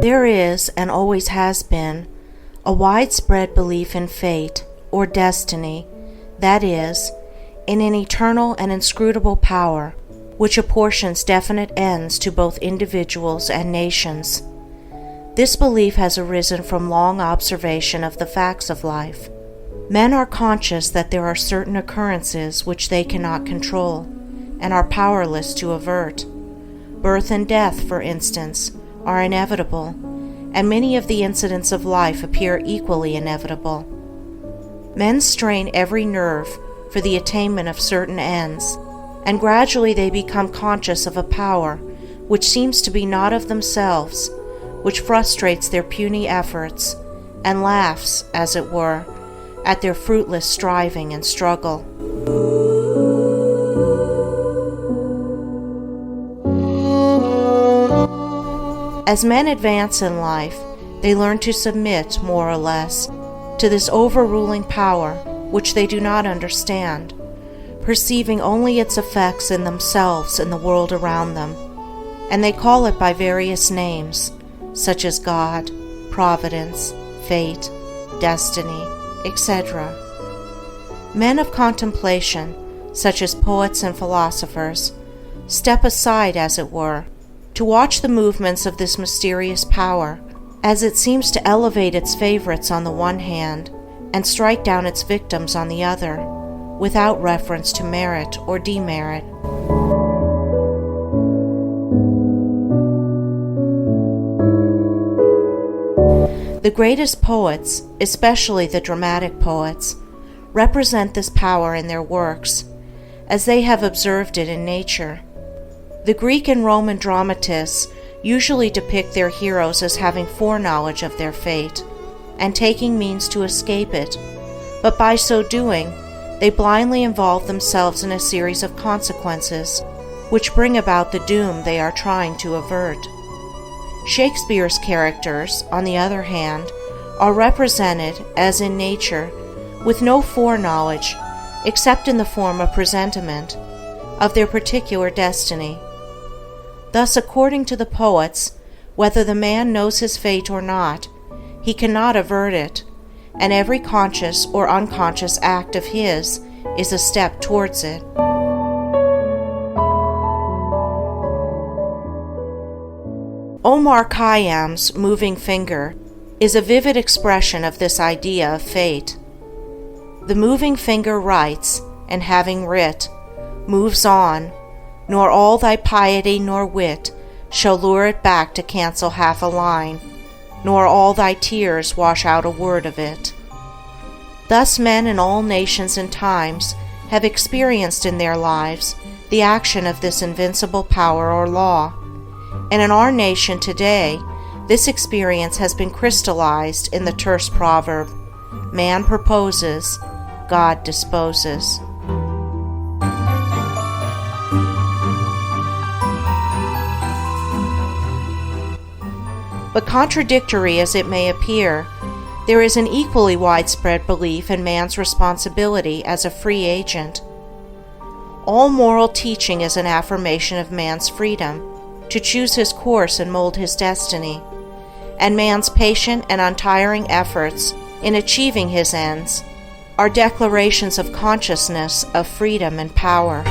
There is, and always has been, a widespread belief in fate, or destiny, that is, in an eternal and inscrutable power, which apportions definite ends to both individuals and nations. This belief has arisen from long observation of the facts of life. Men are conscious that there are certain occurrences which they cannot control, and are powerless to avert. Birth and death, for instance, are inevitable, and many of the incidents of life appear equally inevitable. Men strain every nerve for the attainment of certain ends, and gradually they become conscious of a power which seems to be not of themselves, which frustrates their puny efforts, and laughs, as it were, at their fruitless striving and struggle. As men advance in life, they learn to submit, more or less, to this overruling power which they do not understand, perceiving only its effects in themselves and the world around them, and they call it by various names, such as God, Providence, Fate, Destiny, etc. Men of contemplation, such as poets and philosophers, step aside, as it were, to watch the movements of this mysterious power, as it seems to elevate its favorites on the one hand and strike down its victims on the other, without reference to merit or demerit. The greatest poets, especially the dramatic poets, represent this power in their works, as they have observed it in nature. The Greek and Roman dramatists usually depict their heroes as having foreknowledge of their fate, and taking means to escape it, but by so doing, they blindly involve themselves in a series of consequences, which bring about the doom they are trying to avert. Shakespeare's characters, on the other hand, are represented, as in nature, with no foreknowledge, except in the form of presentiment, of their particular destiny. Thus, according to the poets, whether the man knows his fate or not, he cannot avert it, and every conscious or unconscious act of his is a step towards it. Omar Khayyam's moving finger is a vivid expression of this idea of fate. The moving finger writes, and having writ, moves on, nor all thy piety nor wit shall lure it back to cancel half a line, nor all thy tears wash out a word of it. Thus men in all nations and times have experienced in their lives the action of this invincible power or law, and in our nation today this experience has been crystallized in the terse proverb, "Man proposes, God disposes." But contradictory as it may appear, there is an equally widespread belief in man's responsibility as a free agent. All moral teaching is an affirmation of man's freedom to choose his course and mold his destiny, and man's patient and untiring efforts in achieving his ends are declarations of consciousness of freedom and power.